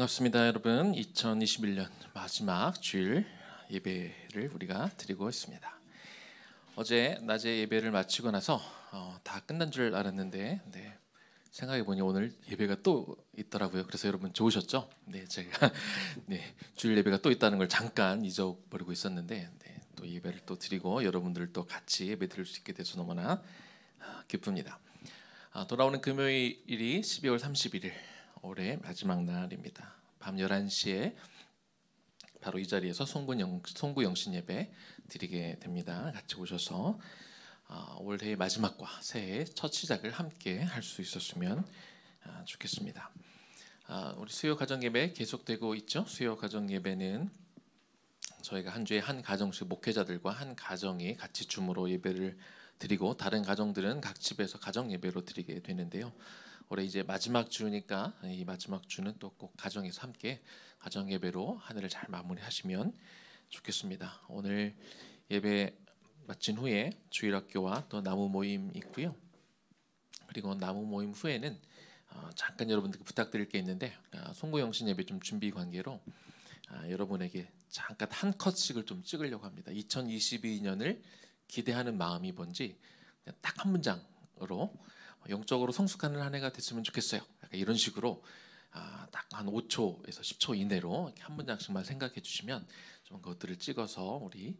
반갑습니다, 여러분. 2021년 마지막 주일 예배를 우리가 드리고 있습니다. 어제 낮에 예배를 마치고 나서 다 끝난 줄 알았는데 생각해 보니 오늘 예배가 또 있더라고요. 그래서 여러분 좋으셨죠? 제가 주일 예배가 또 있다는 걸 잠깐 잊어버리고 있었는데 또 예배를 또 드리고 여러분들 또 같이 예배 드릴 수 있게 돼서 너무나 기쁩니다. 돌아오는 금요일이 12월 31일 올해 마지막 날입니다. 밤 11시에 바로 이 자리에서 송구영신 예배 드리게 됩니다. 같이 오셔서 올해의 마지막과 새해의 첫 시작을 함께 할 수 있었으면 좋겠습니다. 우리 수요 가정 예배 계속되고 있죠. 수요 가정 예배는 저희가 한 주에 한 가정씩 목회자들과 한 가정이 같이 줌으로 예배를 드리고 다른 가정들은 각 집에서 가정 예배로 드리게 되는데요. 올해 이제 마지막 주니까 이 마지막 주는 또 꼭 가정에서 함께 가정 예배로 한 해를 잘 마무리하시면 좋겠습니다. 오늘 예배 마친 후에 주일학교와 또 나무 모임 있고요. 그리고 나무 모임 후에는 잠깐 여러분들께 부탁드릴 게 있는데 송구영신 예배 좀 준비 관계로 여러분에게 잠깐 한 컷씩을 좀 찍으려고 합니다. 2022년을 기대하는 마음이 뭔지 딱 한 문장으로 영적으로 성숙하는 한 해가 됐으면 좋겠어요. 약간 이런 식으로 딱 한 5초에서 10초 이내로 이렇게 한 문장씩만 생각해 주시면 좀 그것들을 찍어서 우리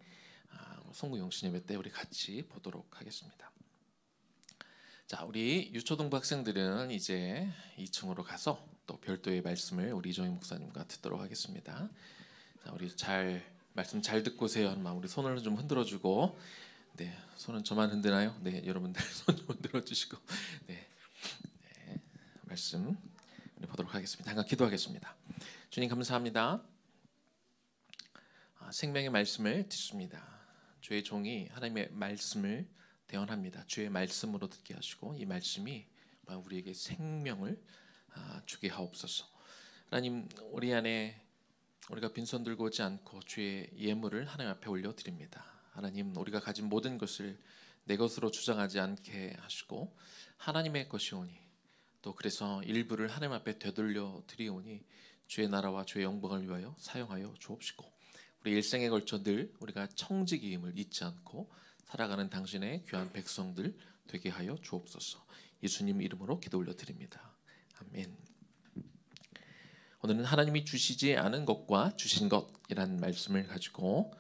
송구영신 예배 때 우리 같이 보도록 하겠습니다. 자, 우리 유초등부 학생들은 이제 2층으로 가서 또 별도의 말씀을 우리 이종희 목사님과 듣도록 하겠습니다. 자, 우리 말씀 잘 듣고 오세요 하는 마음 우리 손을 좀 흔들어주고 손은 저만 흔드나요? 여러분들 손 좀 흔들어주시고 말씀 보도록 하겠습니다. 잠깐 기도하겠습니다. 주님 감사합니다. 생명의 말씀을 듣습니다. 주의 종이 하나님의 말씀을 대언합니다. 주의 말씀으로 듣게 하시고 이 말씀이 우리에게 생명을 주게 하옵소서. 하나님, 우리 안에 우리가 빈손 들고 오지 않고 주의 예물을 하나님 앞에 올려드립니다. 하나님, 우리가 가진 모든 것을 내 것으로 주장하지 않게 하시고 하나님의 것이오니 또 그래서 일부를 하나님 앞에 되돌려 드리오니 주의 나라와 주의 영광을 위하여 사용하여 주옵시고 우리 일생에 걸쳐 늘 우리가 청지기임을 잊지 않고 살아가는 당신의 귀한 백성들 되게 하여 주옵소서. 예수님 이름으로 기도 올려드립니다. 아멘. 오늘은 하나님이 주시지 않은 것과 주신 것이라는 말씀을 가지고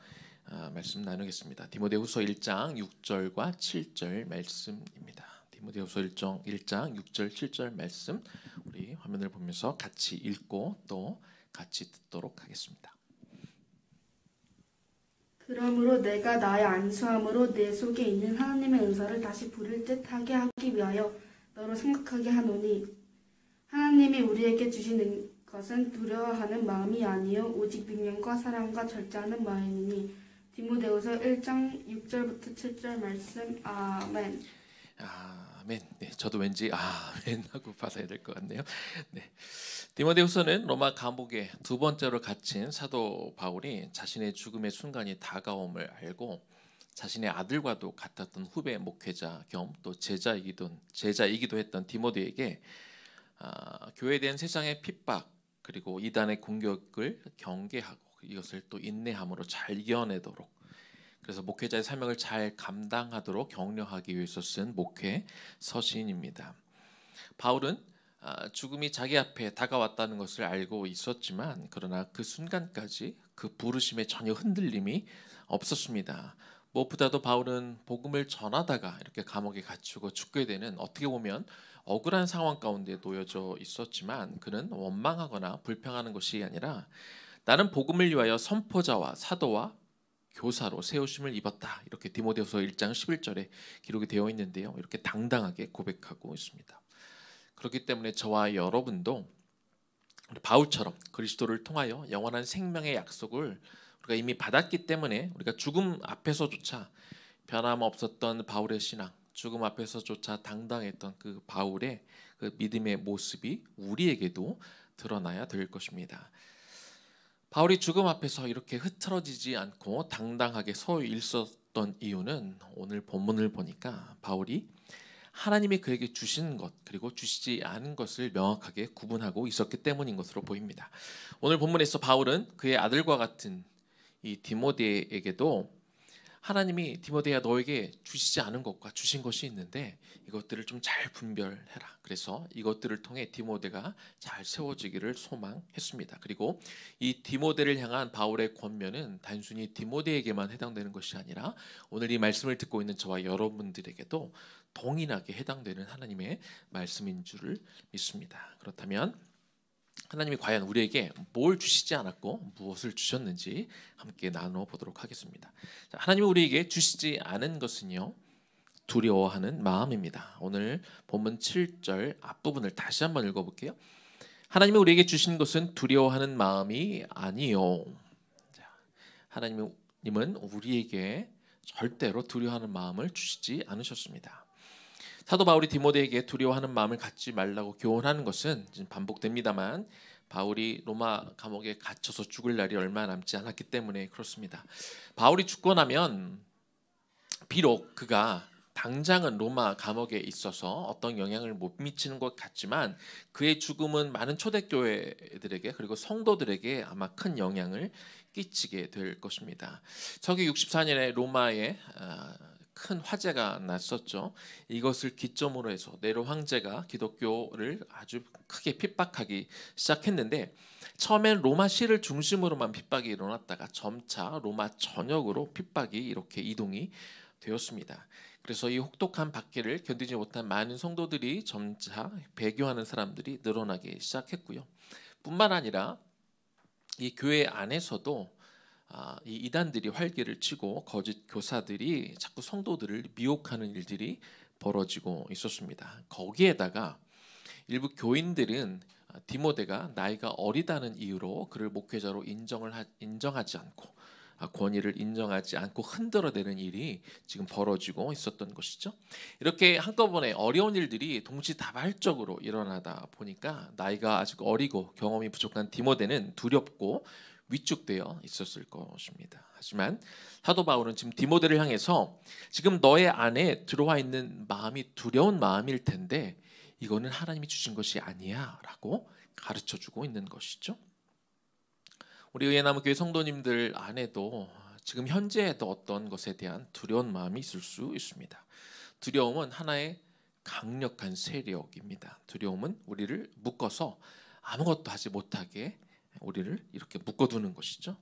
말씀 나누겠습니다. 디모데후서 1장 6절과 7절 말씀입니다. 디모데후서 1장 6절 7절 말씀 우리 화면을 보면서 같이 읽고 또 같이 듣도록 하겠습니다. 그러므로 내가 나의 안수함으로 내 속에 있는 하나님의 은사를 다시 부를 듯하게 하기 위하여 너로 생각하게 하노니 하나님이 우리에게 주시는 것은 두려워하는 마음이 아니요 오직 능력과 사랑과 절제하는 마음이니. 디모데후서 1장 6절부터 7절 말씀. 아멘. 아멘. 저도 왠지 아멘 하고 받아야 될 것 같네요. 디모데후서는 로마 감옥에 두 번째로 갇힌 사도 바울이 자신의 죽음의 순간이 다가옴을 알고 자신의 아들과도 같았던 후배 목회자 겸 또 제자이기도 했던 디모데에게 교회에 대한 세상의 핍박 그리고 이단의 공격을 경계하고 이것을 또 인내함으로 잘 이겨내도록 그래서 목회자의 사명을 잘 감당하도록 격려하기 위해서 쓴 목회 서신입니다. 바울은 죽음이 자기 앞에 다가왔다는 것을 알고 있었지만 그러나 그 순간까지 그 부르심에 전혀 흔들림이 없었습니다. 무엇보다도 바울은 복음을 전하다가 이렇게 감옥에 갇히고 죽게 되는 어떻게 보면 억울한 상황 가운데 놓여져 있었지만 그는 원망하거나 불평하는 것이 아니라 나는 복음을 위하여 선포자와 사도와 교사로 세우심을 입었다. 이렇게 디모데후서 1장 11절에 기록이 되어 있는데요. 이렇게 당당하게 고백하고 있습니다. 그렇기 때문에 저와 여러분도 바울처럼 그리스도를 통하여 영원한 생명의 약속을 우리가 이미 받았기 때문에 우리가 죽음 앞에서조차 변함없었던 바울의 신앙, 죽음 앞에서조차 당당했던 그 바울의 그 믿음의 모습이 우리에게도 드러나야 될 것입니다. 바울이 죽음 앞에서 이렇게 흐트러지지 않고 당당하게 서 있었던 이유는 오늘 본문을 보니까 바울이 하나님이 그에게 주신 것 그리고 주시지 않은 것을 명확하게 구분하고 있었기 때문인 것으로 보입니다. 오늘 본문에서 바울은 그의 아들과 같은 이 디모데에게도 하나님이 디모데야 너에게 주시지 않은 것과 주신 것이 있는데 이것들을 좀 잘 분별해라. 그래서 이것들을 통해 디모데가 잘 세워지기를 소망했습니다. 그리고 이 디모데를 향한 바울의 권면은 단순히 디모데에게만 해당되는 것이 아니라 오늘 이 말씀을 듣고 있는 저와 여러분들에게도 동일하게 해당되는 하나님의 말씀인 줄을 믿습니다. 그렇다면 하나님이 과연 우리에게 뭘 주시지 않았고 무엇을 주셨는지 함께 나눠 보도록 하겠습니다. 자, 하나님이 우리에게 주시지 않은 것은요, 두려워하는 마음입니다. 오늘 본문 7절 앞부분을 다시 한번 읽어볼게요. 하나님이 우리에게 주신 것은 두려워하는 마음이 아니요. 자, 하나님은 우리에게 절대로 두려워하는 마음을 주시지 않으셨습니다. 사도 바울이 디모데에게 두려워하는 마음을 갖지 말라고 교훈하는 것은 지금 반복됩니다만 바울이 로마 감옥에 갇혀서 죽을 날이 얼마 남지 않았기 때문에 그렇습니다. 바울이 죽고 나면 비록 그가 당장은 로마 감옥에 있어서 어떤 영향을 못 미치는 것 같지만 그의 죽음은 많은 초대교회들에게 그리고 성도들에게 아마 큰 영향을 끼치게 될 것입니다. 서기 64년에 로마에 큰 화재가 났었죠. 이것을 기점으로 해서 네로 황제가 기독교를 아주 크게 핍박하기 시작했는데 처음엔 로마시를 중심으로만 핍박이 일어났다가 점차 로마 전역으로 핍박이 이렇게 이동이 되었습니다. 그래서 이 혹독한 박해를 견디지 못한 많은 성도들이 점차 배교하는 사람들이 늘어나기 시작했고요. 뿐만 아니라 이 교회 안에서도 이 이단들이 활개를 치고 거짓 교사들이 자꾸 성도들을 미혹하는 일들이 벌어지고 있었습니다. 거기에다가 일부 교인들은 디모데가 나이가 어리다는 이유로 그를 목회자로 인정하지 않고 권위를 인정하지 않고 흔들어대는 일이 지금 벌어지고 있었던 것이죠. 이렇게 한꺼번에 어려운 일들이 동시다발적으로 일어나다 보니까 나이가 아직 어리고 경험이 부족한 디모데는 두렵고 위축되어 있었을 것입니다. 하지만 사도 바울은 지금 디모데를 향해서 지금 너의 안에 들어와 있는 마음이 두려운 마음일 텐데 이거는 하나님이 주신 것이 아니야 라고 가르쳐주고 있는 것이죠. 우리 의예나무교회 성도님들 안에도 지금 현재에도 어떤 것에 대한 두려운 마음이 있을 수 있습니다. 두려움은 하나의 강력한 세력입니다. 두려움은 우리를 묶어서 아무것도 하지 못하게 우리를 이렇게 묶어두는 것이죠.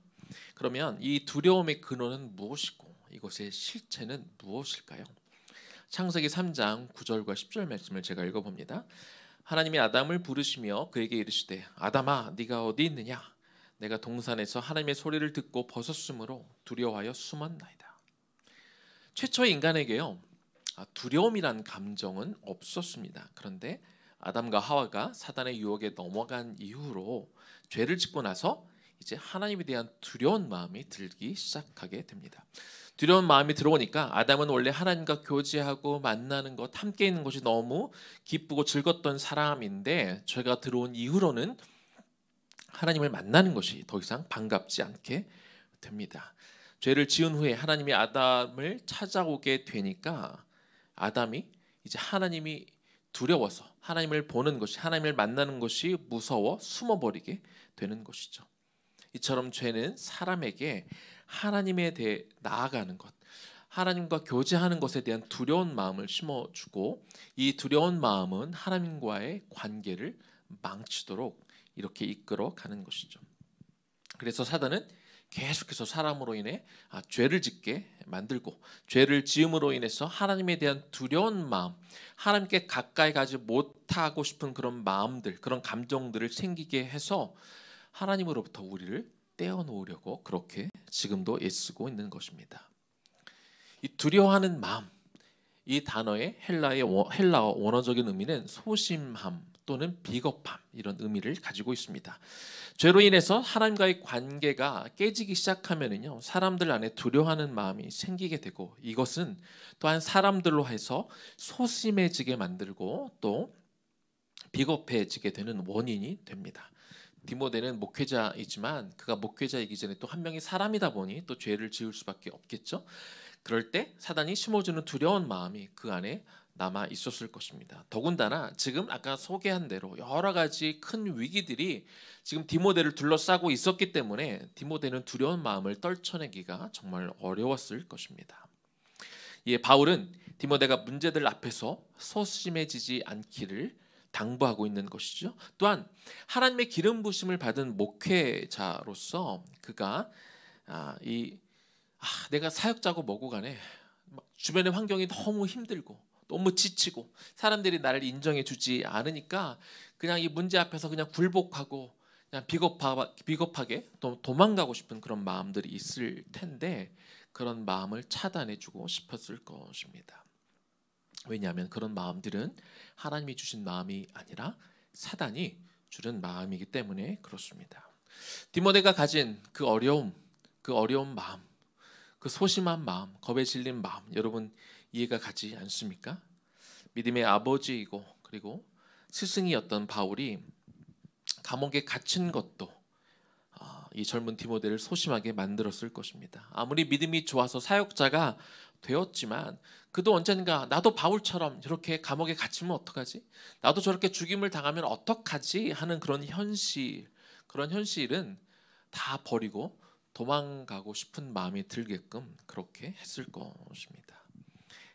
그러면 이 두려움의 근원은 무엇이고 이것의 실체는 무엇일까요? 창세기 3장 9절과 10절 말씀을 제가 읽어봅니다. 하나님이 아담을 부르시며 그에게 이르시되 아담아 네가 어디 있느냐? 내가 동산에서 하나님의 소리를 듣고 벗었으므로 두려워하여 숨었나이다. 최초의 인간에게요, 두려움이란 감정은 없었습니다. 그런데 아담과 하와가 사단의 유혹에 넘어간 이후로 죄를 짓고 나서 이제 하나님에 대한 두려운 마음이 들기 시작하게 됩니다. 두려운 마음이 들어오니까 아담은 원래 하나님과 교제하고 만나는 것, 함께 있는 것이 너무 기쁘고 즐겁던 사람인데 죄가 들어온 이후로는 하나님을 만나는 것이 더 이상 반갑지 않게 됩니다. 죄를 지은 후에 하나님이 아담을 찾아오게 되니까 아담이 이제 하나님이 두려워서 하나님을 보는 것이, 하나님을 만나는 것이 무서워 숨어버리게 되는 것이죠. 이처럼 죄는 사람에게 하나님에 대해 나아가는 것, 하나님과 교제하는 것에 대한 두려운 마음을 심어주고 이 두려운 마음은 하나님과의 관계를 망치도록 이렇게 이끌어 가는 것이죠. 그래서 사단은 계속해서 사람으로 인해 죄를 짓게 만들고 죄를 지음으로 인해서 하나님에 대한 두려운 마음, 하나님께 가까이 가지 못하고 싶은 그런 마음들, 그런 감정들을 생기게 해서 하나님으로부터 우리를 떼어놓으려고 그렇게 지금도 애쓰고 있는 것입니다. 이 두려워하는 마음, 이 단어의 헬라어 원어적인 의미는 소심함 또는 비겁함, 이런 의미를 가지고 있습니다. 죄로 인해서 하나님과의 관계가 깨지기 시작하면은요, 사람들 안에 두려워하는 마음이 생기게 되고 이것은 또한 사람들로 해서 소심해지게 만들고 또 비겁해지게 되는 원인이 됩니다. 디모데는 목회자이지만 그가 목회자이기 전에 또 한 명의 사람이다 보니 또 죄를 지을 수밖에 없겠죠. 그럴 때 사단이 심어주는 두려운 마음이 그 안에 남아 있었을 것입니다. 더군다나 지금 아까 소개한 대로 여러 가지 큰 위기들이 지금 디모데를 둘러싸고 있었기 때문에 디모데는 두려운 마음을 떨쳐내기가 정말 어려웠을 것입니다. 이에 바울은 디모데가 문제들 앞에서 소심해지지 않기를 당부하고 있는 것이죠. 또한 하나님의 기름 부심을 받은 목회자로서 그가 내가 사역자고 뭐고 간에 주변의 환경이 너무 힘들고 너무 지치고 사람들이 나를 인정해 주지 않으니까 그냥 이 문제 앞에서 그냥 굴복하고 그냥 비겁하게 또 도망가고 싶은 그런 마음들이 있을 텐데 그런 마음을 차단해 주고 싶었을 것입니다. 왜냐하면 그런 마음들은 하나님이 주신 마음이 아니라 사단이 주는 마음이기 때문에 그렇습니다. 디모데가 가진 그 어려운 마음, 그 소심한 마음, 겁에 질린 마음, 여러분 이해가 가지 않습니까? 믿음의 아버지이고 그리고 스승이었던 바울이 감옥에 갇힌 것도 이 젊은 디모데를 소심하게 만들었을 것입니다. 아무리 믿음이 좋아서 사역자가 되었지만 그도 언젠가 나도 바울처럼 이렇게 감옥에 갇히면 어떡하지? 나도 저렇게 죽임을 당하면 어떡하지? 하는 그런 현실은 다 버리고 도망가고 싶은 마음이 들게끔 그렇게 했을 것입니다.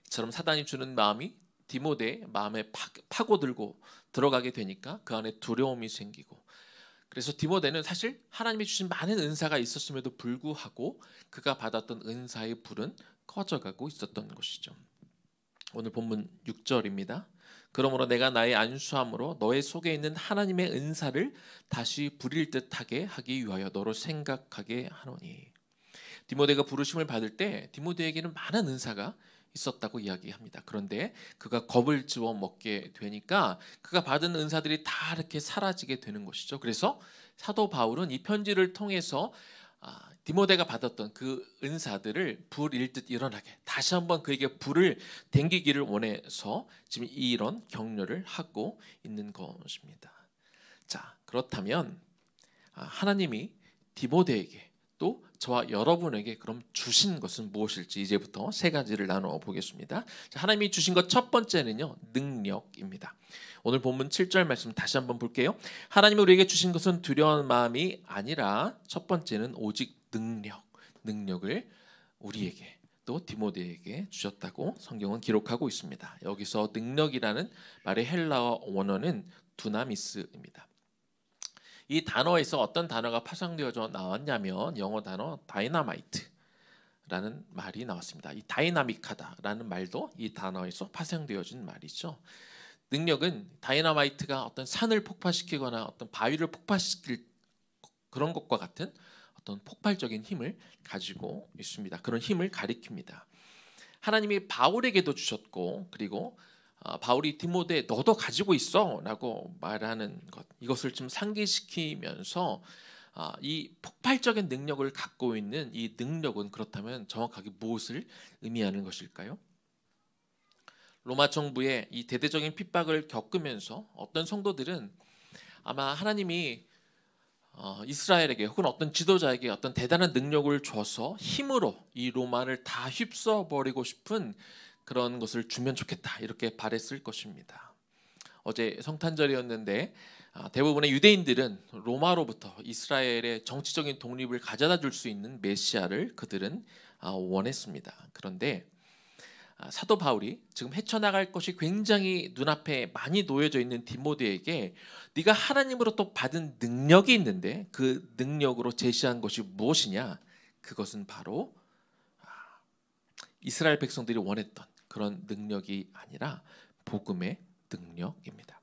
이처럼 사단이 주는 마음이 디모데의 마음에 파고들고 들어가게 되니까 그 안에 두려움이 생기고 그래서 디모데는 사실 하나님이 주신 많은 은사가 있었음에도 불구하고 그가 받았던 은사의 불은 꺼져가고 있었던 것이죠. 오늘 본문 6절입니다. 그러므로 내가 나의 안수함으로 너의 속에 있는 하나님의 은사를 다시 부릴 듯하게 하기 위하여 너로 생각하게 하노니. 디모데가 부르심을 받을 때 디모데에게는 많은 은사가 있었다고 이야기합니다. 그런데 그가 겁을 집어 먹게 되니까 그가 받은 은사들이 다 이렇게 사라지게 되는 것이죠. 그래서 사도 바울은 이 편지를 통해서 디모데가 받았던 그 은사들을 불 일듯 일어나게 다시 한번 그에게 불을 댕기기를 원해서 지금 이런 격려를 하고 있는 것입니다. 자, 그렇다면 하나님이 디모데에게 또 저와 여러분에게 그럼 주신 것은 무엇일지 이제부터 세 가지를 나누어 보겠습니다. 자, 하나님이 주신 것 첫 번째는요, 능력입니다. 오늘 본문 7절 말씀 다시 한번 볼게요. 하나님이 우리에게 주신 것은 두려운 마음이 아니라 첫 번째는 오직 능력을 우리에게 또 디모데에게 주셨다고 성경은 기록하고 있습니다. 여기서 능력이라는 말의 헬라어 원어는 두나미스입니다. 이 단어에서 어떤 단어가 파생되어져 나왔냐면 영어 단어 다이나마이트라는 말이 나왔습니다. 이 다이나믹하다라는 말도 이 단어에서 파생되어진 말이죠. 능력은 다이나마이트가 어떤 산을 폭파시키거나 어떤 바위를 폭파시킬 그런 것과 같은 어떤 폭발적인 힘을 가지고 있습니다. 그런 힘을 가리킵니다. 하나님이 바울에게도 주셨고 그리고 바울이 디모데 너도 가지고 있어 라고 말하는 것, 이것을 좀 상기시키면서 이 폭발적인 능력을 갖고 있는 이 능력은 그렇다면 정확하게 무엇을 의미하는 것일까요? 로마 정부의 이 대대적인 핍박을 겪으면서 어떤 성도들은 아마 하나님이 이스라엘에게 혹은 어떤 지도자에게 어떤 대단한 능력을 줘서 힘으로 이 로마를 다 휩써버리고 싶은 그런 것을 주면 좋겠다 이렇게 바랬을 것입니다. 어제 성탄절이었는데 대부분의 유대인들은 로마로부터 이스라엘의 정치적인 독립을 가져다 줄 수 있는 메시아를 그들은 원했습니다. 그런데 사도 바울이 지금 헤쳐나갈 것이 굉장히 눈앞에 많이 놓여져 있는 디모데에게 네가 하나님으로부터 받은 능력이 있는데 그 능력으로 제시한 것이 무엇이냐? 그것은 바로 이스라엘 백성들이 원했던 그런 능력이 아니라 복음의 능력입니다.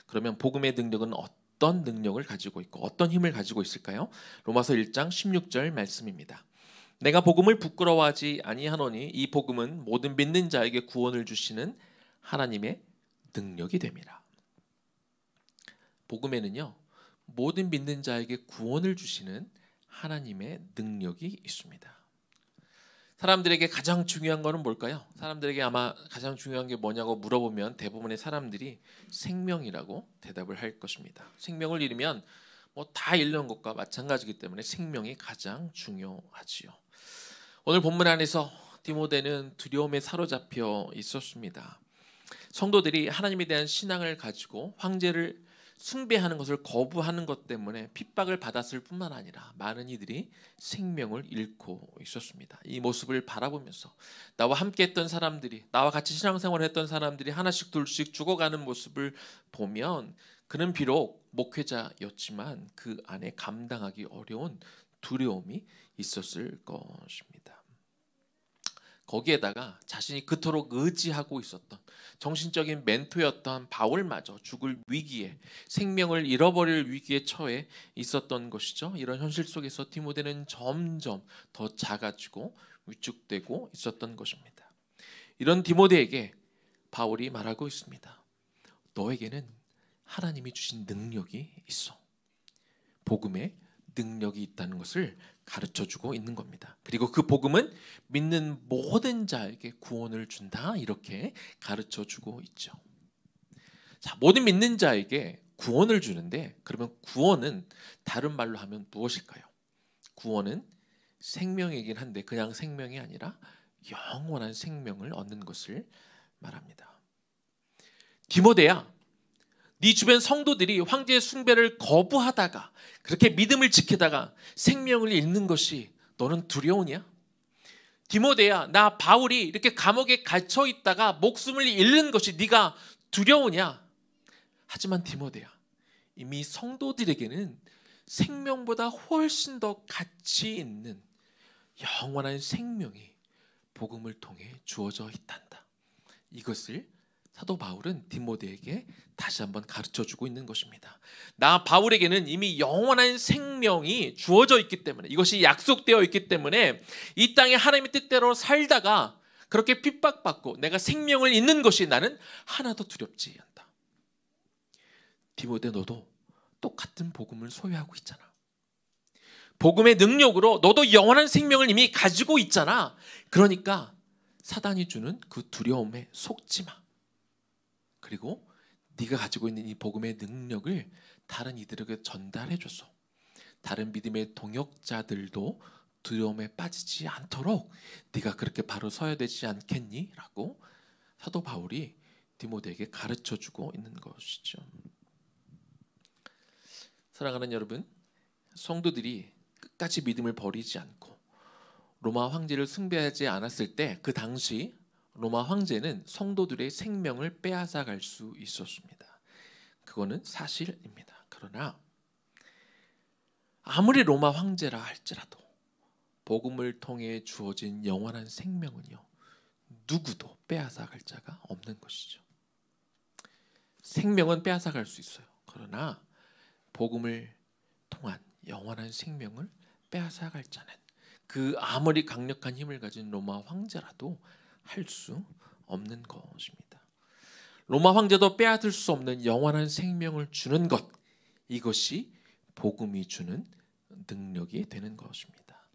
그러면 복음의 능력은 어떤 능력을 가지고 있고 어떤 힘을 가지고 있을까요? 로마서 1장 16절 말씀입니다. 내가 복음을 부끄러워하지 아니하노니 이 복음은 모든 믿는 자에게 구원을 주시는 하나님의 능력이 됨이라. 복음에는요, 모든 믿는 자에게 구원을 주시는 하나님의 능력이 있습니다. 사람들에게 가장 중요한 것은 뭘까요? 사람들에게 아마 가장 중요한 게 뭐냐고 물어보면 대부분의 사람들이 생명이라고 대답을 할 것입니다. 생명을 잃으면 뭐 다 잃는 것과 마찬가지이기 때문에 생명이 가장 중요하지요. 오늘 본문 안에서 디모데는 두려움에 사로잡혀 있었습니다. 성도들이 하나님에 대한 신앙을 가지고 황제를 숭배하는 것을 거부하는 것 때문에 핍박을 받았을 뿐만 아니라 많은 이들이 생명을 잃고 있었습니다. 이 모습을 바라보면서 나와 함께 했던 사람들이, 나와 같이 신앙생활을 했던 사람들이 하나씩 둘씩 죽어가는 모습을 보면 그는 비록 목회자였지만 그 안에 감당하기 어려운 두려움이 있었을 것입니다. 거기에다가 자신이 그토록 의지하고 있었던 정신적인 멘토였던 바울마저 죽을 위기에, 생명을 잃어버릴 위기에 처해 있었던 것이죠. 이런 현실 속에서 디모데는 점점 더 작아지고 위축되고 있었던 것입니다. 이런 디모데에게 바울이 말하고 있습니다. 너에게는 하나님이 주신 능력이 있어. 복음에 능력이 있다는 것을 가르쳐주고 있는 겁니다. 그리고 그 복음은 믿는 모든 자에게 구원을 준다, 이렇게 가르쳐주고 있죠. 자, 모든 믿는 자에게 구원을 주는데, 그러면 구원은 다른 말로 하면 무엇일까요? 구원은 생명이긴 한데 그냥 생명이 아니라 영원한 생명을 얻는 것을 말합니다. 디모데야, 네 주변 성도들이 황제의 숭배를 거부하다가 그렇게 믿음을 지키다가 생명을 잃는 것이 너는 두려우냐? 디모데야, 나 바울이 이렇게 감옥에 갇혀 있다가 목숨을 잃는 것이 네가 두려우냐? 하지만 디모데야, 이미 성도들에게는 생명보다 훨씬 더 가치 있는 영원한 생명이 복음을 통해 주어져 있단다. 이것을 사도 바울은 디모데에게 다시 한번 가르쳐주고 있는 것입니다. 나 바울에게는 이미 영원한 생명이 주어져 있기 때문에, 이것이 약속되어 있기 때문에 이 땅에 하나님의 뜻대로 살다가 그렇게 핍박받고 내가 생명을 잃는 것이 나는 하나도 두렵지 않다. 디모데, 너도 똑같은 복음을 소유하고 있잖아. 복음의 능력으로 너도 영원한 생명을 이미 가지고 있잖아. 그러니까 사단이 주는 그 두려움에 속지 마. 그리고 네가 가지고 있는 이 복음의 능력을 다른 이들에게 전달해줘서 다른 믿음의 동역자들도 두려움에 빠지지 않도록 네가 그렇게 바로 서야 되지 않겠니? 라고 사도 바울이 디모데에게 가르쳐주고 있는 것이죠. 사랑하는 여러분, 성도들이 끝까지 믿음을 버리지 않고 로마 황제를 숭배하지 않았을 때, 그 당시 로마 황제는 성도들의 생명을 빼앗아갈 수 있었습니다. 그거는 사실입니다. 그러나 아무리 로마 황제라 할지라도 복음을 통해 주어진 영원한 생명은요, 누구도 빼앗아갈 자가 없는 것이죠. 생명은 빼앗아갈 수 있어요. 그러나 복음을 통한 영원한 생명을 빼앗아갈 자는 그 아무리 강력한 힘을 가진 로마 황제라도 할 수 없는 것입니다. 로마 황제도 빼앗을 수 없는 영원한 생명을 주는 것, 이것이 복음이 주는 능력이 되는 것입니다.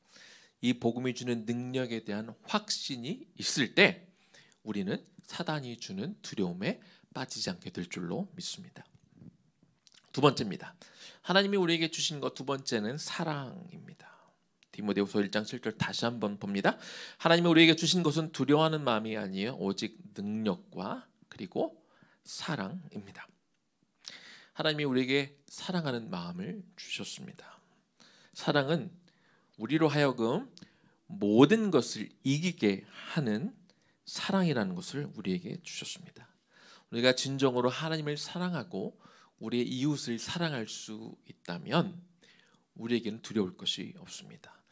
이 복음이 주는 능력에 대한 확신이 있을 때 우리는 사단이 주는 두려움에 빠지지 않게 될 줄로 믿습니다. 두 번째입니다. 하나님이 우리에게 주신 것 두 번째는 사랑입니다. 디모데후서 1장 7절 다시 한번 봅니다. 하나님이 우리에게 주신 것은 두려워하는 마음이 아니에요, 오직 능력과 그리고 사랑입니다. 하나님이 우리에게 사랑하는 마음을 주셨습니다. 사랑은 우리로 하여금 모든 것을 이기게 하는 사랑이라는 것을 우리에게 주셨습니다. 우리가 진정으로 하나님을 사랑하고 우리의 이웃을 사랑할 수 있다면 우리에게는 두려울 것이 없습니다.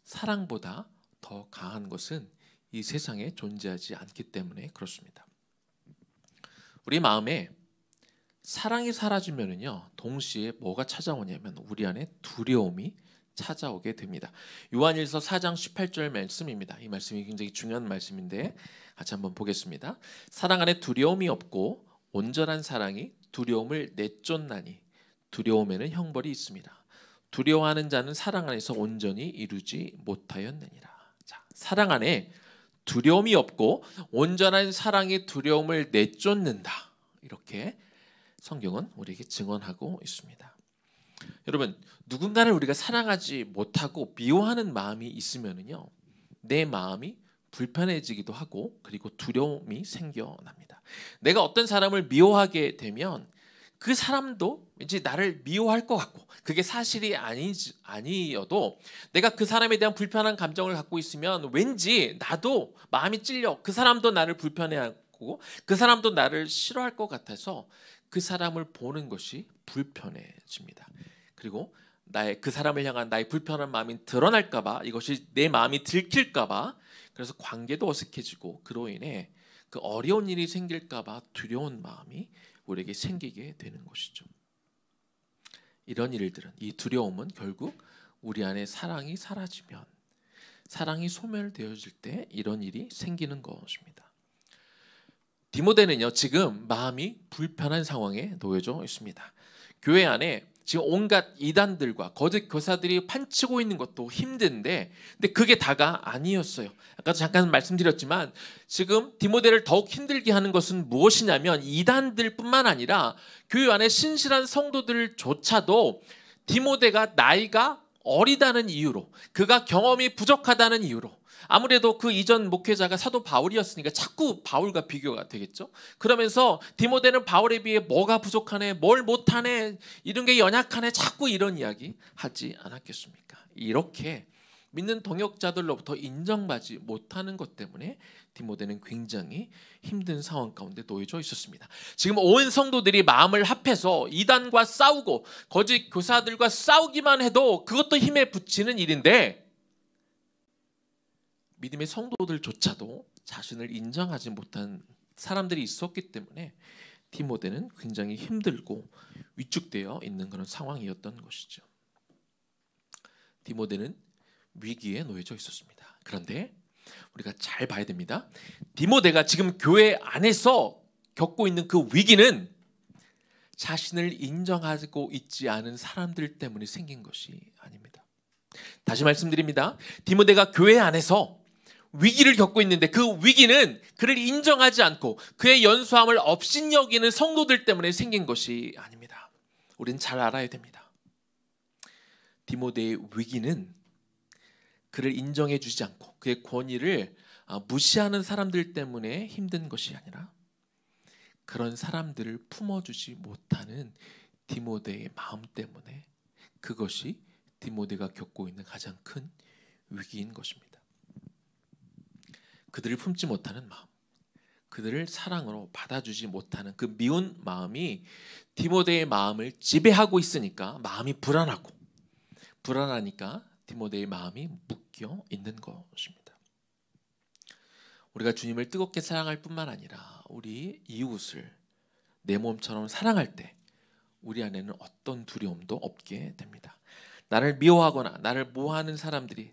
사랑보다 더 강한 것은 이 세상에 존재하지 않기 때문에 그렇습니다. 우리 마음에 사랑이 사라지면은요, 동시에 뭐가 찾아오냐면 우리 안에 두려움이 찾아오게 됩니다. 요한일서 4장 18절 말씀입니다. 이 말씀이 굉장히 중요한 말씀인데 같이 한번 보겠습니다. 사랑 안에 두려움이 없고 온전한 사랑이 두려움을 내쫓나니 두려움에는 형벌이 있습니다. 두려워하는 자는 사랑 안에서 온전히 이루지 못하였느니라. 자, 사랑 안에 두려움이 없고 온전한 사랑이 두려움을 내쫓는다. 이렇게 성경은 우리에게 증언하고 있습니다. 여러분, 누군가를 우리가 사랑하지 못하고 미워하는 마음이 있으면은요, 내 마음이 불편해지기도 하고 그리고 두려움이 생겨납니다. 내가 어떤 사람을 미워하게 되면 그 사람도 왠지 나를 미워할 것 같고, 그게 사실이 아니어도 내가 그 사람에 대한 불편한 감정을 갖고 있으면 왠지 나도 마음이 찔려, 그 사람도 나를 불편해하고 그 사람도 나를 싫어할 것 같아서 그 사람을 보는 것이 불편해집니다. 그리고 그 사람을 향한 나의 불편한 마음이 드러날까 봐, 이것이 내 마음이 들킬까 봐, 그래서 관계도 어색해지고, 그로 인해 그 어려운 일이 생길까 봐 두려운 마음이 우리에게 생기게 되는 것이죠. 이런 일들은, 이 두려움은 결국 우리 안에 사랑이 사라지면, 사랑이 소멸되어질 때 이런 일이 생기는 것입니다. 디모데는요, 지금 마음이 불편한 상황에 놓여져 있습니다. 교회 안에 지금 온갖 이단들과 거짓 교사들이 판치고 있는 것도 힘든데, 근데 그게 다가 아니었어요. 아까도 잠깐 말씀드렸지만 지금 디모데를 더욱 힘들게 하는 것은 무엇이냐면, 이단들뿐만 아니라 교회 안에 신실한 성도들조차도 디모데가 나이가 어리다는 이유로, 그가 경험이 부족하다는 이유로, 아무래도 그 이전 목회자가 사도 바울이었으니까 자꾸 바울과 비교가 되겠죠. 그러면서 디모데는 바울에 비해 뭐가 부족하네, 뭘 못하네, 이런 게 연약하네, 자꾸 이런 이야기 하지 않았겠습니까? 이렇게 믿는 동역자들로부터 인정받지 못하는 것 때문에 디모데는 굉장히 힘든 상황 가운데 놓여져 있었습니다. 지금 온 성도들이 마음을 합해서 이단과 싸우고 거짓 교사들과 싸우기만 해도 그것도 힘에 부치는 일인데, 믿음의 성도들조차도 자신을 인정하지 못한 사람들이 있었기 때문에 디모데는 굉장히 힘들고 위축되어 있는 그런 상황이었던 것이죠. 디모데는 위기에 놓여져 있었습니다. 그런데 우리가 잘 봐야 됩니다. 디모데가 지금 교회 안에서 겪고 있는 그 위기는 자신을 인정하고 있지 않은 사람들 때문에 생긴 것이 아닙니다. 다시 말씀드립니다. 디모데가 교회 안에서 위기를 겪고 있는데 그 위기는 그를 인정하지 않고 그의 연수함을 업신여기는 성도들 때문에 생긴 것이 아닙니다. 우리는 잘 알아야 됩니다. 디모데의 위기는 그를 인정해 주지 않고 그의 권위를 무시하는 사람들 때문에 힘든 것이 아니라, 그런 사람들을 품어주지 못하는 디모데의 마음 때문에, 그것이 디모데가 겪고 있는 가장 큰 위기인 것입니다. 그들을 품지 못하는 마음, 그들을 사랑으로 받아주지 못하는 그 미운 마음이 디모데의 마음을 지배하고 있으니까 마음이 불안하니까 디모데의 마음이 묶여 있는 것입니다. 우리가 주님을 뜨겁게 사랑할 뿐만 아니라 우리 이웃을 내 몸처럼 사랑할 때 우리 안에는 어떤 두려움도 없게 됩니다. 나를 미워하거나 나를 모하는 사람들이,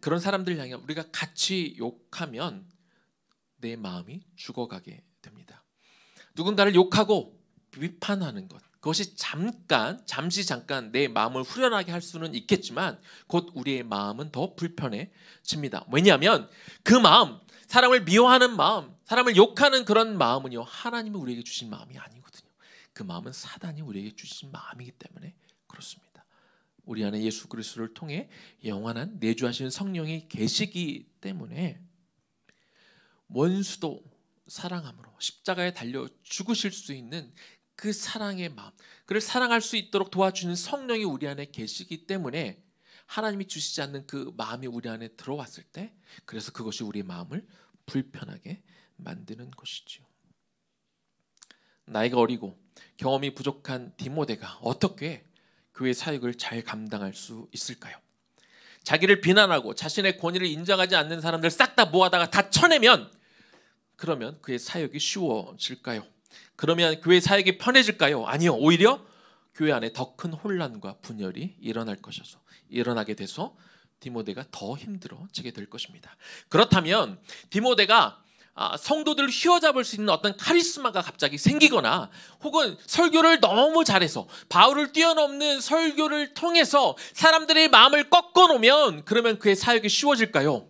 그런 사람들 향해 우리가 같이 욕하면 내 마음이 죽어가게 됩니다. 누군가를 욕하고 비판하는 것, 그것이 잠시 내 마음을 후련하게 할 수는 있겠지만 곧 우리의 마음은 더 불편해집니다. 왜냐하면 그 마음, 사람을 미워하는 마음, 사람을 욕하는 그런 마음은요, 하나님이 우리에게 주신 마음이 아니거든요. 그 마음은 사단이 우리에게 주신 마음이기 때문에 그렇습니다. 우리 안에 예수 그리스도를 통해 영원한 내주하시는 성령이 계시기 때문에 원수도 사랑함으로 십자가에 달려 죽으실 수 있는 그 사랑의 마음, 그를 사랑할 수 있도록 도와주는 성령이 우리 안에 계시기 때문에 하나님이 주시지 않는 그 마음이 우리 안에 들어왔을 때, 그래서 그것이 우리의 마음을 불편하게 만드는 것이죠. 나이가 어리고 경험이 부족한 디모데가 어떻게 교회 사역을 잘 감당할 수 있을까요? 자기를 비난하고 자신의 권위를 인정하지 않는 사람들 싹 다 모아다가 다 쳐내면, 그러면 그의 사역이 쉬워질까요? 그러면 교회 사역이 편해질까요? 아니요. 오히려 교회 안에 더 큰 혼란과 분열이 일어나게 돼서 디모데가 더 힘들어지게 될 것입니다. 그렇다면 디모데가 성도들을 휘어잡을 수 있는 어떤 카리스마가 갑자기 생기거나, 혹은 설교를 너무 잘해서 바울을 뛰어넘는 설교를 통해서 사람들의 마음을 꺾어놓으면, 그러면 그의 사역이 쉬워질까요?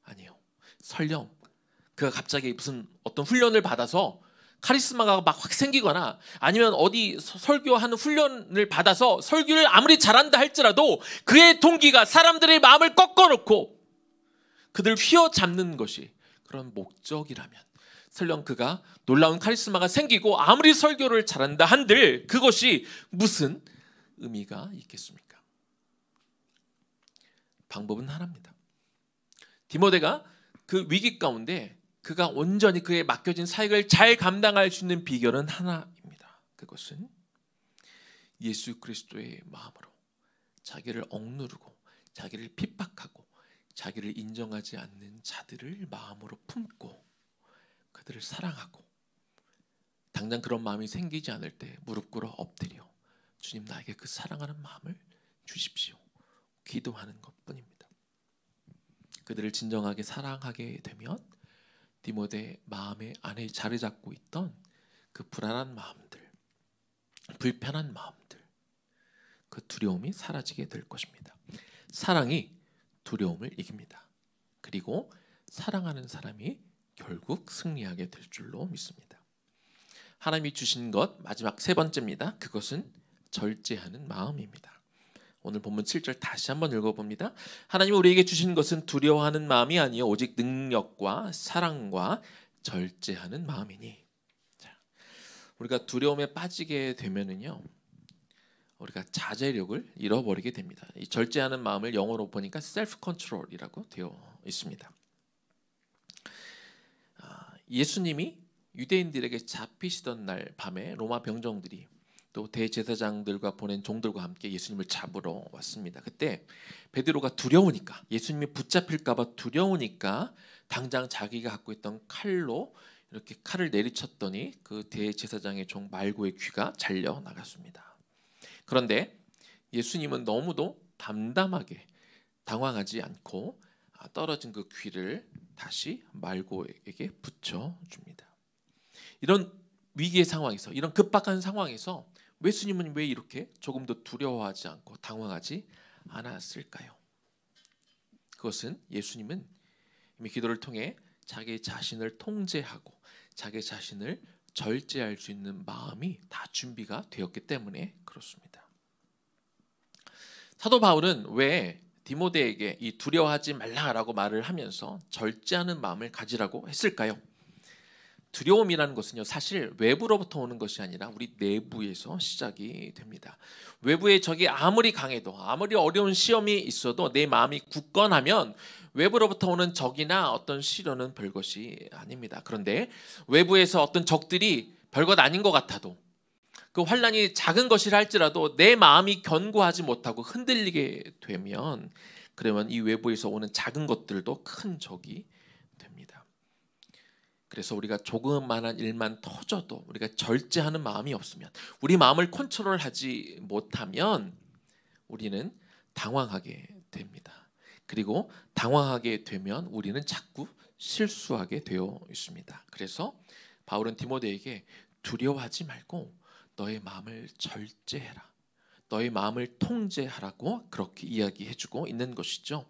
아니요. 설령 그가 갑자기 무슨 어떤 훈련을 받아서 카리스마가 막 확 생기거나, 아니면 어디 설교하는 훈련을 받아서 설교를 아무리 잘한다 할지라도 그의 동기가 사람들의 마음을 꺾어놓고 그들을 휘어잡는 것이, 그런 목적이라면, 설령 그가 놀라운 카리스마가 생기고 아무리 설교를 잘한다 한들 그것이 무슨 의미가 있겠습니까? 방법은 하나입니다. 디모데가 그 위기 가운데 그가 온전히 그에 맡겨진 사역을 잘 감당할 수 있는 비결은 하나입니다. 그것은 예수 그리스도의 마음으로 자기를 억누르고 자기를 핍박하고 자기를 인정하지 않는 자들을 마음으로 품고 그들을 사랑하고, 당장 그런 마음이 생기지 않을 때 무릎 꿇어 엎드려 주님, 나에게 그 사랑하는 마음을 주십시오, 기도하는 것뿐입니다. 그들을 진정하게 사랑하게 되면 디모데 마음의 안에 자리 잡고 있던 그 불안한 마음들, 불편한 마음들, 그 두려움이 사라지게 될 것입니다. 사랑이 두려움을 이깁니다. 그리고 사랑하는 사람이 결국 승리하게 될 줄로 믿습니다. 하나님이 주신 것 마지막 세 번째입니다. 그것은 절제하는 마음입니다. 오늘 본문 7절 다시 한번 읽어봅니다. 하나님이 우리에게 주신 것은 두려워하는 마음이 아니요 오직 능력과 사랑과 절제하는 마음이니. 자, 우리가 두려움에 빠지게 되면은요, 우리가 자제력을 잃어버리게 됩니다. 이 절제하는 마음을 영어로 보니까 self control이라고 되어 있습니다. 예수님이 유대인들에게 잡히시던 날 밤에 로마 병정들이 또 대제사장들과 보낸 종들과 함께 예수님을 잡으러 왔습니다. 그때 베드로가 두려우니까, 예수님이 붙잡힐까 봐 두려우니까 당장 자기가 갖고 있던 칼로 이렇게 칼을 내리쳤더니 그 대제사장의 종 말고의 귀가 잘려 나갔습니다. 그런데 예수님은 너무도 담담하게 당황하지 않고 떨어진 그 귀를 다시 말고에게 붙여줍니다. 이런 위기의 상황에서, 이런 급박한 상황에서 예수님은 왜 이렇게 조금도 두려워하지 않고 당황하지 않았을까요? 그것은 예수님은 이미 기도를 통해 자기 자신을 통제하고 자기 자신을 절제할 수 있는 마음이 다 준비가 되었기 때문에 그렇습니다. 사도 바울은 왜 디모데에게 이 두려워하지 말라라고 말을 하면서 절제하는 마음을 가지라고 했을까요? 두려움이라는 것은요, 사실 외부로부터 오는 것이 아니라 우리 내부에서 시작이 됩니다. 외부의 적이 아무리 강해도, 아무리 어려운 시험이 있어도 내 마음이 굳건하면 외부로부터 오는 적이나 어떤 시련은 별것이 아닙니다. 그런데 외부에서 어떤 적들이 별것 아닌 것 같아도, 그 환난이 작은 것이라 할지라도 내 마음이 견고하지 못하고 흔들리게 되면, 그러면 이 외부에서 오는 작은 것들도 큰 적이 됩니다. 그래서 우리가 조그만한 일만 터져도 우리가 절제하는 마음이 없으면, 우리 마음을 컨트롤하지 못하면 우리는 당황하게 됩니다. 그리고 당황하게 되면 우리는 자꾸 실수하게 되어 있습니다. 그래서 바울은 디모데에게 두려워하지 말고 너의 마음을 절제해라, 너의 마음을 통제하라고 그렇게 이야기해주고 있는 것이죠.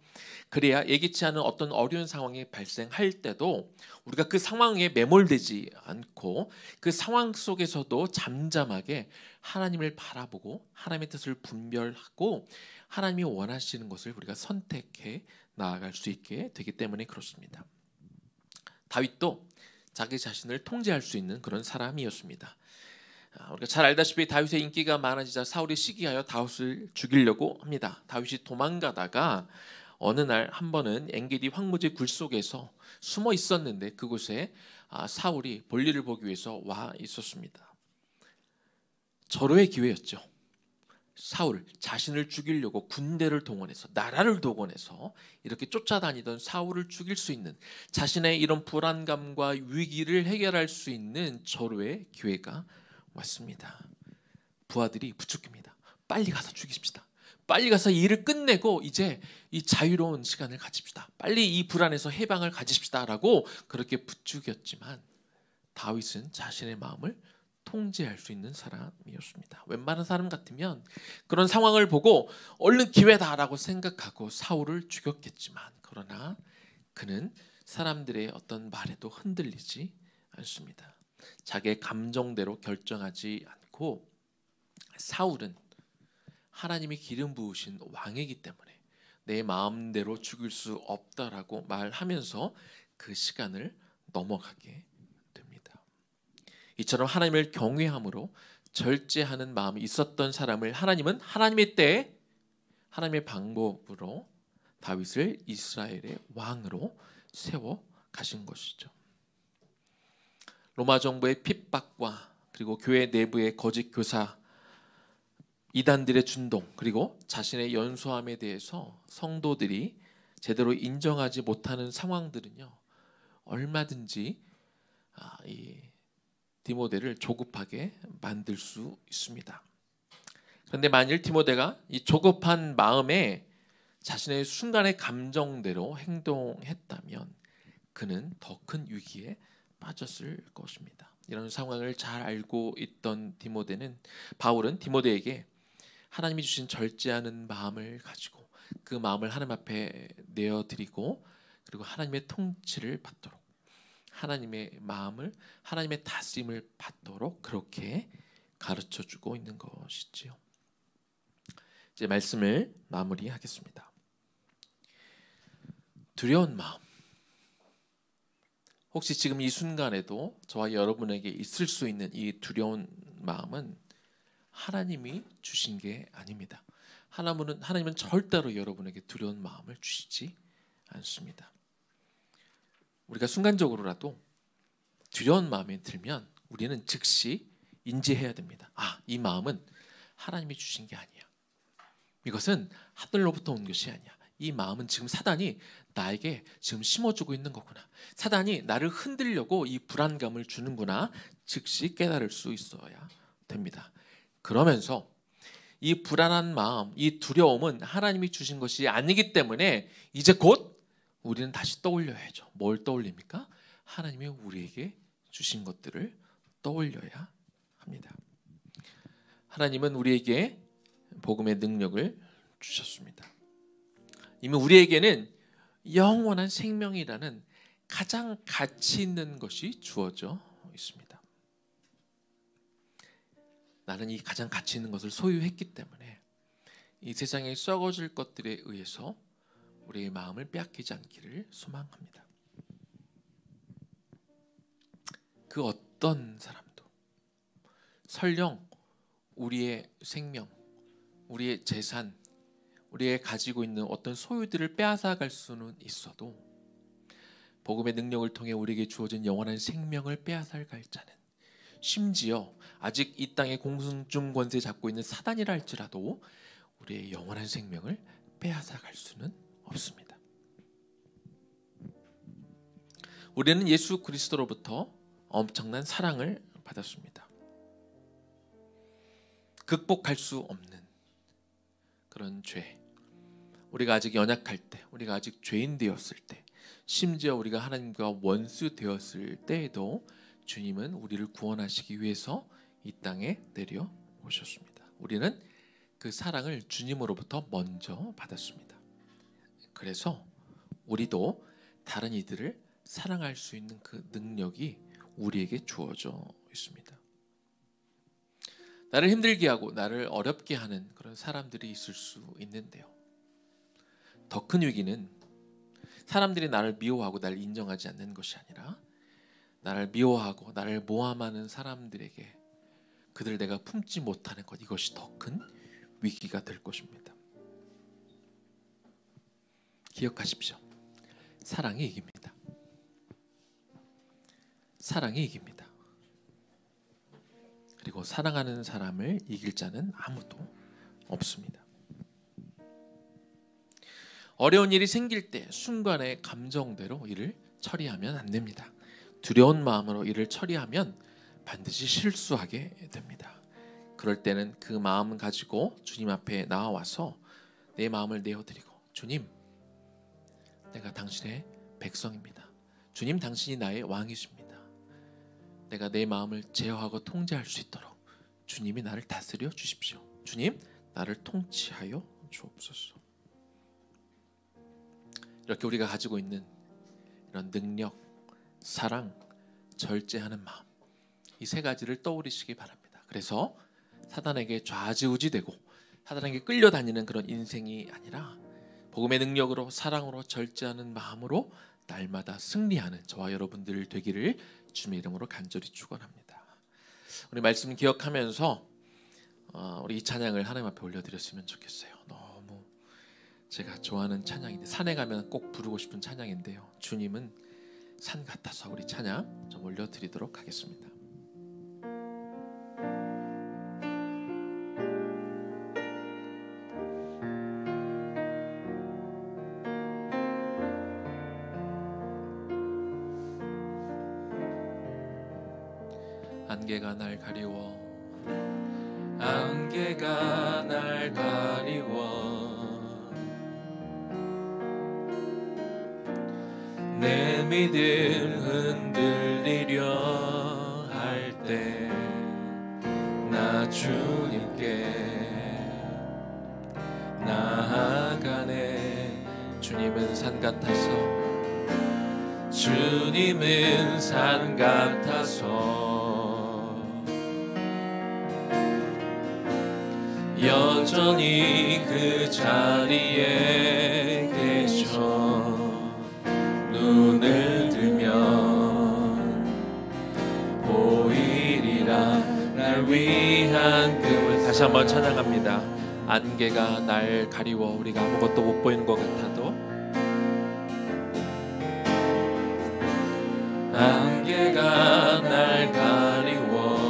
그래야 예기치 않은 어떤 어려운 상황이 발생할 때도 우리가 그 상황에 매몰되지 않고 그 상황 속에서도 잠잠하게 하나님을 바라보고 하나님의 뜻을 분별하고 하나님이 원하시는 것을 우리가 선택해 나아갈 수 있게 되기 때문에 그렇습니다. 다윗도 자기 자신을 통제할 수 있는 그런 사람이었습니다. 우리가 잘 알다시피 다윗의 인기가 많아지자 사울이 시기하여 다윗을 죽이려고 합니다. 다윗이 도망가다가 어느 날 한 번은 엔게디 황무지 굴 속에서 숨어 있었는데 그곳에 사울이 볼일을 보기 위해서 와 있었습니다. 절호의 기회였죠. 사울 자신을 죽이려고 군대를 동원해서, 나라를 동원해서 이렇게 쫓아다니던 사울을 죽일 수 있는, 자신의 이런 불안감과 위기를 해결할 수 있는 절호의 기회가 왔습니다. 부하들이 부축합니다. 빨리 가서 죽이십시다. 빨리 가서 이 일을 끝내고 이제 이 자유로운 시간을 가집시다. 빨리 이 불안에서 해방을 가집시다라고 그렇게 부추겼지만 다윗은 자신의 마음을 통제할 수 있는 사람이었습니다. 웬만한 사람 같으면 그런 상황을 보고 얼른 기회다라고 생각하고 사울을 죽였겠지만, 그러나 그는 사람들의 어떤 말에도 흔들리지 않습니다. 자기의 감정대로 결정하지 않고, 사울은 하나님이 기름 부으신 왕이기 때문에 내 마음대로 죽일 수 없다라고 말하면서 그 시간을 넘어가게 됩니다. 이처럼 하나님을 경외함으로 절제하는 마음이 있었던 사람을 하나님은 하나님의 때에 하나님의 방법으로 다윗을 이스라엘의 왕으로 세워 가신 것이죠. 로마 정부의 핍박과 그리고 교회 내부의 거짓 교사, 이단들의 준동, 그리고 자신의 연소함에 대해서 성도들이 제대로 인정하지 못하는 상황들은요, 얼마든지 이 디모데를 조급하게 만들 수 있습니다. 그런데 만일 디모데가 이 조급한 마음에 자신의 순간의 감정대로 행동했다면 그는 더 큰 위기에 빠졌을 것입니다. 이런 상황을 잘 알고 있던 바울은 디모데에게 하나님이 주신 절제하는 마음을 가지고 그 마음을 하나님 앞에 내어드리고 그리고 하나님의 통치를 받도록, 하나님의 마음을, 하나님의 다스림을 받도록 그렇게 가르쳐주고 있는 것이지요. 이제 말씀을 마무리하겠습니다. 두려운 마음, 혹시 지금 이 순간에도 저와 여러분에게 있을 수 있는 이 두려운 마음은 하나님이 주신 게 아닙니다. 하나님은 절대로 여러분에게 두려운 마음을 주시지 않습니다. 우리가 순간적으로라도 두려운 마음이 들면 우리는 즉시 인지해야 됩니다. 이 마음은 하나님이 주신 게 아니야. 이것은 하늘로부터 온 것이 아니야. 이 마음은 지금 사단이 나에게 지금 심어주고 있는 거구나. 사단이 나를 흔들려고 이 불안감을 주는구나. 즉시 깨달을 수 있어야 됩니다. 그러면서 이 불안한 마음, 이 두려움은 하나님이 주신 것이 아니기 때문에 이제 곧 우리는 다시 떠올려야죠. 뭘 떠올립니까? 하나님이 우리에게 주신 것들을 떠올려야 합니다. 하나님은 우리에게 복음의 능력을 주셨습니다. 이미 우리에게는 영원한 생명이라는 가장 가치 있는 것이 주어져 있습니다. 나는 이 가장 가치 있는 것을 소유했기 때문에 이 세상에 썩어질 것들에 의해서 우리의 마음을 빼앗기지 않기를 소망합니다. 그 어떤 사람도 설령 우리의 생명, 우리의 재산, 우리의 가지고 있는 어떤 소유들을 빼앗아갈 수는 있어도 복음의 능력을 통해 우리에게 주어진 영원한 생명을 빼앗아갈 자는, 심지어 아직 이 땅의 공승중 권세 잡고 있는 사단이라 할지라도 우리의 영원한 생명을 빼앗아갈 수는 없습니다. 우리는 예수 그리스도로부터 엄청난 사랑을 받았습니다. 극복할 수 없는 그런 죄, 우리가 아직 연약할 때, 우리가 아직 죄인 되었을 때, 심지어 우리가 하나님과 원수 되었을 때에도 주님은 우리를 구원하시기 위해서 이 땅에 내려오셨습니다. 우리는 그 사랑을 주님으로부터 먼저 받았습니다. 그래서 우리도 다른 이들을 사랑할 수 있는 그 능력이 우리에게 주어져 있습니다. 나를 힘들게 하고 나를 어렵게 하는 그런 사람들이 있을 수 있는데요. 더 큰 위기는 사람들이 나를 미워하고 나를 인정하지 않는 것이 아니라 나를 미워하고 나를 모함하는 사람들에게 그들을 내가 품지 못하는 것, 이것이 더 큰 위기가 될 것입니다. 기억하십시오. 사랑이 이깁니다. 사랑이 이깁니다. 그리고 사랑하는 사람을 이길 자는 아무도 없습니다. 어려운 일이 생길 때 순간의 감정대로 일을 처리하면 안 됩니다. 두려운 마음으로 일을 처리하면 반드시 실수하게 됩니다. 그럴 때는 그 마음 가지고 주님 앞에 나와서 내 마음을 내어드리고, 주님, 내가 당신의 백성입니다. 주님, 당신이 나의 왕이십니다. 내가 내 마음을 제어하고 통제할 수 있도록 주님이 나를 다스려 주십시오. 주님, 나를 통치하여 주옵소서. 이렇게 우리가 가지고 있는 이런 능력, 사랑, 절제하는 마음, 이 세 가지를 떠올리시기 바랍니다. 그래서 사단에게 좌지우지되고 사단에게 끌려다니는 그런 인생이 아니라 복음의 능력으로, 사랑으로, 절제하는 마음으로 날마다 승리하는 저와 여러분들 되기를 주님의 이름으로 간절히 축원합니다. 우리 말씀 기억하면서 우리 이 찬양을 하나님 앞에 올려드렸으면 좋겠어요. 너무 제가 좋아하는 찬양인데, 산에 가면 꼭 부르고 싶은 찬양인데요, 주님은 산 같아서, 우리 찬양 좀 올려드리도록 하겠습니다. 안개가 날 가리워, 안개가 날 가리워, 내 믿음 흔들리려 할 때 나 주님께 나아가네. 주님은 산 같아서, 주님은 산 같아서 여전히 그 자리에 계셔. 눈을 들면 보이리라 날 위한 그물. 다시 한번 찬양합니다. 안개가 날 가리워, 우리가 아무것도 못 보이는 것 같아도 안개가 날 가리워,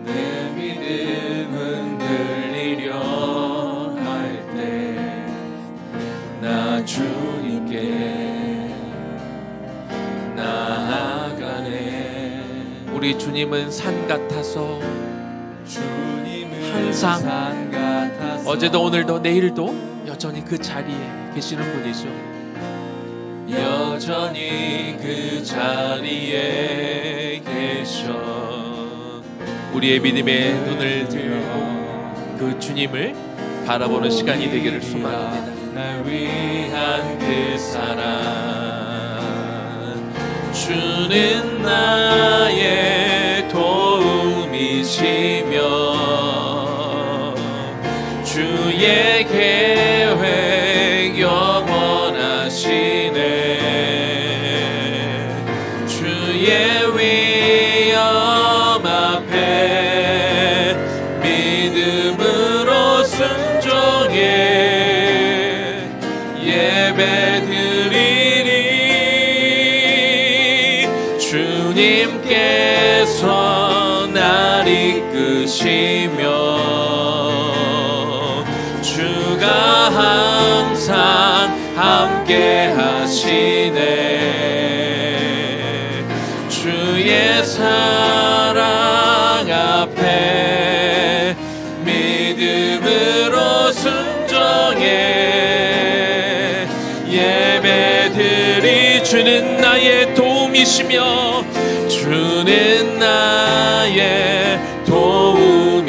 내 믿음 흔들리려 할 때 나 주님께 나아가네. 우리 주님은 산 같아서, 주님은 항상 산 같아서, 어제도 오늘도 내일도 여전히 그 자리에 계시는 분이죠. 여전히 그 자리에 계셔. 우리의 믿음의 눈을 들고 그 주님을 바라보는 시간이 되기를 소망합니다. 날 위한 그 사랑, 주는 나의 도움이시며 주의 계획 영원하시네. 주의 위엄 앞에 믿음으로 순종해 예배드리리. 주님께서 날 이끄시며 주가 항상 함께 하시네. 주의 사랑 앞에 믿음으로 순종해 예배드리. 주는 나의 도움이시며, 주는 나의 도움이시며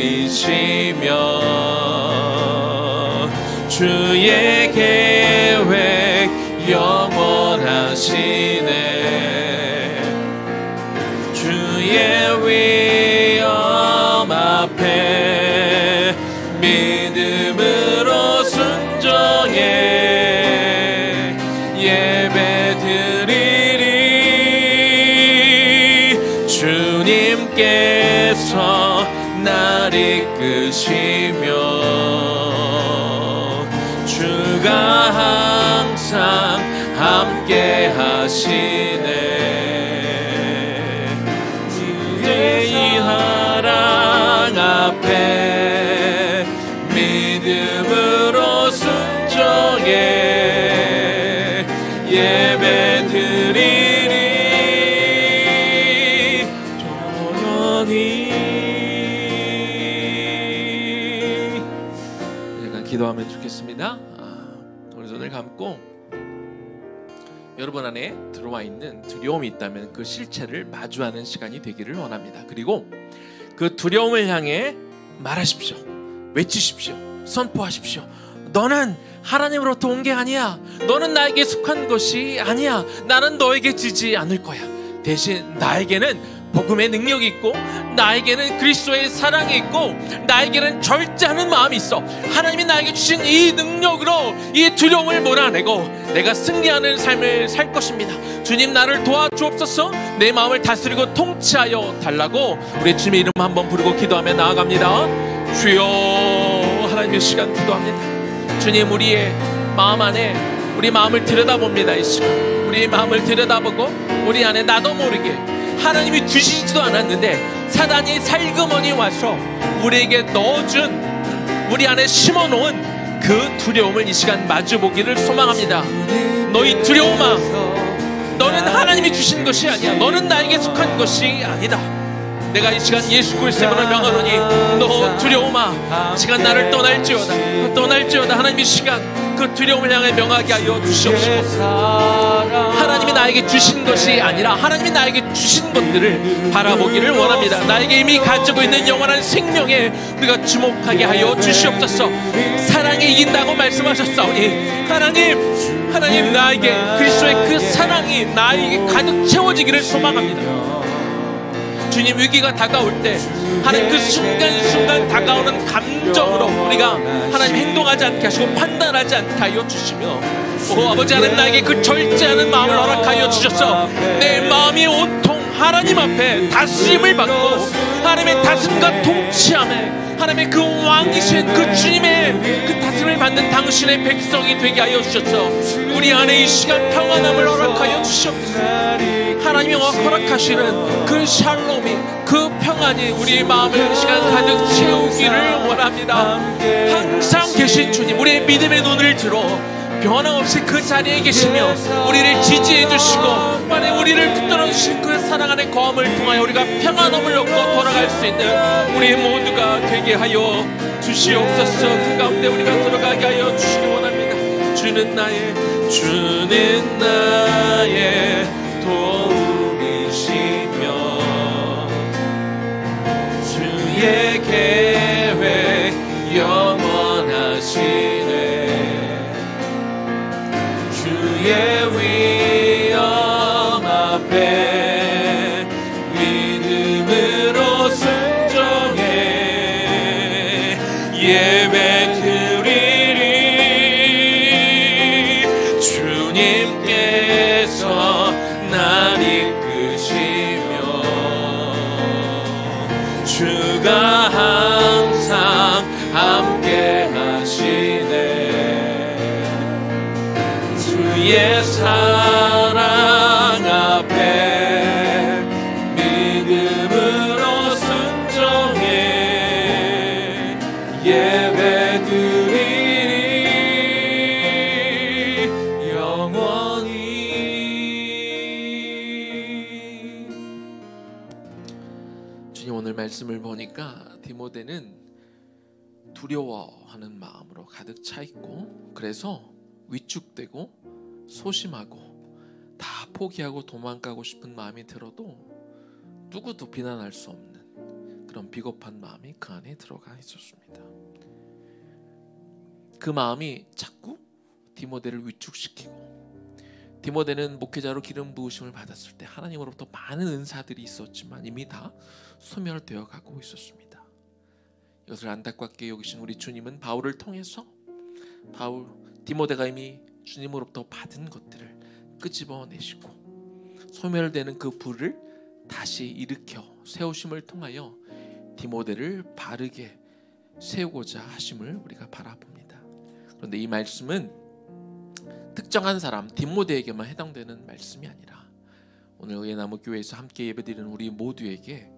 주의 계획 영원하시네. 주의 위엄 앞에 믿음으로 순종해 예배드리리. 주님께서 날 이끄시며 주가 항상 함께 하시네. 주의 사랑 앞에 믿음으로 순종해 예배드리리. 조용히 제가 기도하면 좋겠습니다. 우리 손을 감고 여러분 안에 들어와 있는 두려움이 있다면 그 실체를 마주하는 시간이 되기를 원합니다. 그리고 그 두려움을 향해 말하십시오. 외치십시오. 선포하십시오. 너는 하나님으로부터 온 게 아니야. 너는 나에게 속한 것이 아니야. 나는 너에게 지지 않을 거야. 대신 나에게는 복음의 능력이 있고, 나에게는 그리스도의 사랑이 있고, 나에게는 절제하는 마음이 있어. 하나님이 나에게 주신 이 능력으로 이 두려움을 몰아내고 내가 승리하는 삶을 살 것입니다. 주님, 나를 도와주옵소서. 내 마음을 다스리고 통치하여 달라고 우리 주님의 이름 한번 부르고 기도하며 나아갑니다. 주여, 하나님의 시간 기도합니다. 주님, 우리의 마음 안에 우리 마음을 들여다봅니다. 이 시간 우리의 마음을 들여다보고 우리 안에 나도 모르게 하나님이 주시지도 않았는데 사단이 살그머니 와서 우리에게 넣어준, 우리 안에 심어놓은 그 두려움을 이 시간 마주보기를 소망합니다. 너희 두려움아, 너는 하나님이 주신 것이 아니야. 너는 나에게 속한 것이 아니다. 내가 이 시간 예수 그리스도의 이름으로 명하노니 너 두려움아, 시간 나를 떠날지어다. 떠날지어다. 하나님 이 시간 그 두려움을 향해 명하게 하여 주시옵소서. 하나님이 나에게 주신 것이 아니라 하나님이 나에게 주신 것들을 바라보기를 원합니다. 나에게 이미 가지고 있는 영원한 생명에 우리가 주목하게 하여 주시옵소서. 사랑이 이긴다고 말씀하셨사오니 하나님 나에게 그리스도의 그 사랑이 나에게 가득 채워지기를 소망합니다. 주님, 위기가 다가올 때 하나님 그 순간순간 다가오는 감정으로 우리가 하나님 행동하지 않게 하시고 판단하지 않게 하여 주시며, 아버지 하나님 나에게 그 절제하는 마음을 허락하여 주셔서 내 마음이 온통 하나님 앞에 다스림을 받고 하나님의 다스림과 통치함에 하나님의 그 왕이신 그 주님의 그 다스림을 받는 당신의 백성이 되게 하여 주셔서 우리 안에 이 시간 평안함을 허락하여 주시옵소서. 하나님이 허락하시는 그 샬롬이, 그 평안이 우리의 마음을 이 시간 가득 채우기를 원합니다. 항상 계신 주님, 우리의 믿음의 눈을 들어 변함없이 그 자리에 계시며 우리를 지지해 주시고 만약 우리를 붙들어 주신 그 사랑 안에 거함을 통하여 우리가 평안함을 얻고 돌아갈 수 있는 우리 모두가 되게 하여 주시옵소서. 그 가운데 우리가 들어가게 하여 주시기 원합니다. 주는 나의 도움이시며 주의 계획 영원하시네. 주의 위엄 앞에 믿음으로 순종해 예배드리리. 주님께서 날 이끄시며 주가 항상 함께 하시네. 주의 사랑 앞에 믿음으로 순종해 예배드리리 영원히. 주님, 오늘 말씀을 보니까 디모데는 두려워하는 마음으로 가득 차 있고, 그래서 위축되고 소심하고 다 포기하고 도망가고 싶은 마음이 들어도 누구도 비난할 수 없는 그런 비겁한 마음이 그 안에 들어가 있었습니다. 그 마음이 자꾸 디모데를 위축시키고, 디모데는 목회자로 기름 부으심을 받았을 때 하나님으로부터 많은 은사들이 있었지만 이미 다 소멸되어 가고 있었습니다. 이것을 안타깝게 여기신 우리 주님은 바울을 통해서 디모데가 이미 주님으로부터 받은 것들을 끄집어내시고 소멸되는 그 불을 다시 일으켜 세우심을 통하여 디모데를 바르게 세우고자 하심을 우리가 바라봅니다. 그런데 이 말씀은 특정한 사람 디모데에게만 해당되는 말씀이 아니라 오늘 의예나무교회에서 함께 예배드리는 우리 모두에게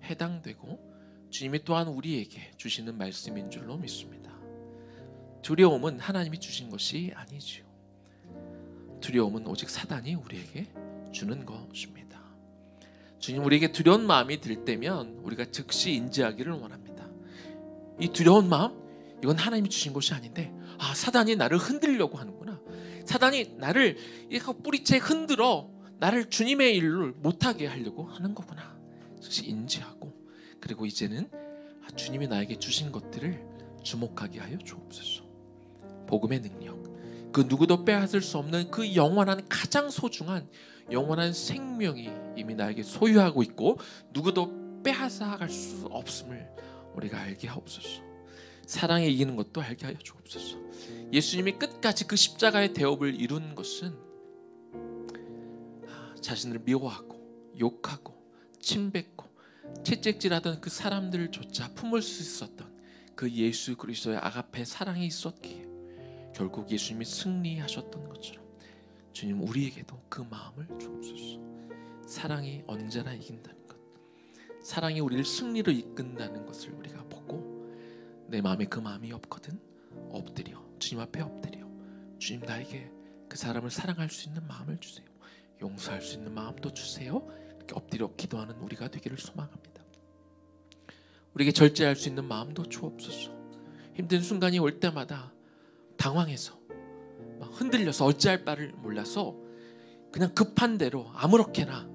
해당되고 주님이 또한 우리에게 주시는 말씀인 줄로 믿습니다. 두려움은 하나님이 주신 것이 아니지요. 두려움은 오직 사단이 우리에게 주는 것입니다. 주님, 우리에게 두려운 마음이 들 때면 우리가 즉시 인지하기를 원합니다. 이 두려운 마음, 이건 하나님이 주신 것이 아닌데 사단이 나를 흔들려고 하는구나. 사단이 나를 뿌리채 흔들어 나를 주님의 일을 못하게 하려고 하는 거구나. 즉시 인지하고, 그리고 이제는 주님이 나에게 주신 것들을 주목하게 하여 주옵소서. 복음의 능력, 그 누구도 빼앗을 수 없는 그 영원한 가장 소중한 영원한 생명이 이미 나에게 소유하고 있고 누구도 빼앗아갈 수 없음을 우리가 알게 하옵소서. 사랑에 이기는 것도 알게 하여 주옵소서. 예수님이 끝까지 그 십자가의 대업을 이룬 것은 자신을 미워하고 욕하고 침뱉고 채찍질하던 그 사람들조차 품을 수 있었던 그 예수 그리스도의 아가페 사랑이 있었기에 결국 예수님이 승리하셨던 것처럼 주님 우리에게도 그 마음을 주옵소서. 사랑이 언제나 이긴다는 것, 사랑이 우리를 승리로 이끈다는 것을 우리가 보고 내 마음에 그 마음이 없거든 엎드려 주님 앞에 엎드려 주님 나에게 그 사람을 사랑할 수 있는 마음을 주세요. 용서할 수 있는 마음도 주세요. 이렇게 엎드려 기도하는 우리가 되기를 소망합니다. 우리에게 절제할 수 있는 마음도 주옵소서. 힘든 순간이 올 때마다 당황해서 막 흔들려서 어찌할 바를 몰라서 그냥 급한 대로 아무렇게나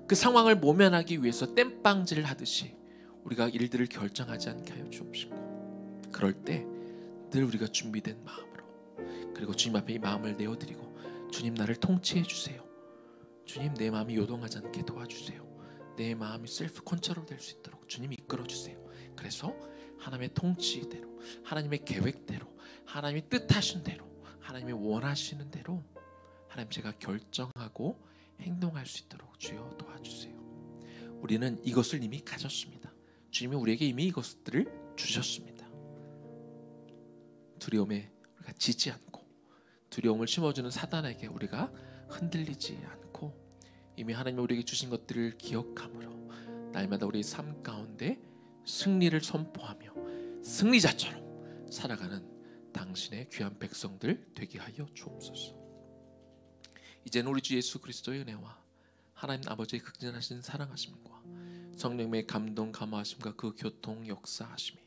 그 상황을 모면하기 위해서 땜빵질을 하듯이 우리가 일들을 결정하지 않게 하여 주옵시고, 그럴 때 늘 우리가 준비된 마음으로 그리고 주님 앞에 이 마음을 내어드리고 주님 나를 통치해 주세요. 주님 내 마음이 요동하지 않게 도와주세요. 내 마음이 셀프 컨트롤 될 수 있도록 주님 이끌어 주세요. 그래서 하나님의 통치대로 하나님의 계획대로 하나님이 뜻하신 대로 하나님이 원하시는 대로 하나님 제가 결정하고 행동할 수 있도록 주여 도와주세요. 우리는 이것을 이미 가졌습니다. 주님이 우리에게 이미 이것들을 주셨습니다. 두려움에 우리가 지지 않고 두려움을 심어주는 사단에게 우리가 흔들리지 않고 이미 하나님이 우리에게 주신 것들을 기억함으로 날마다 우리의 삶 가운데 승리를 선포하며 승리자처럼 살아가는 당신의 귀한 백성들 되게 하여 주옵소서. 이제는 우리 주 예수 그리스도의 은혜와 하나님 아버지의 극진하신 사랑하심과 성령의 감동 감화하심과 그 교통 역사하심이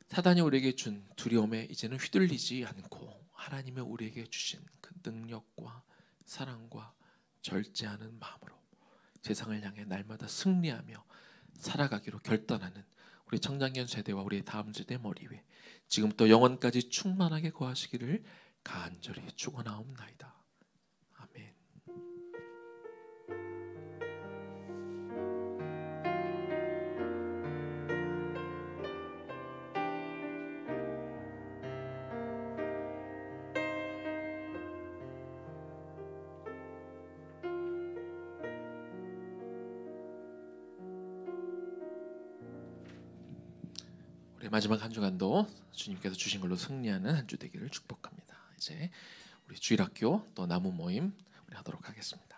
사단이 우리에게 준 두려움에 이제는 휘둘리지 않고 하나님의 우리에게 주신 그 능력과 사랑과 절제하는 마음으로 세상을 향해 날마다 승리하며 살아가기로 결단하는 우리 청장년 세대와 우리의 다음 세대 머리 위에 지금부터 영원까지 충만하게 거하시기를 간절히 축원하옵나이다. 아멘. 우리 마지막 한 주간도 주님께서 주신 걸로 승리하는 한 주 되기를 축복합니다. 이제 우리 주일학교 또 나무 모임 우리 하도록 하겠습니다.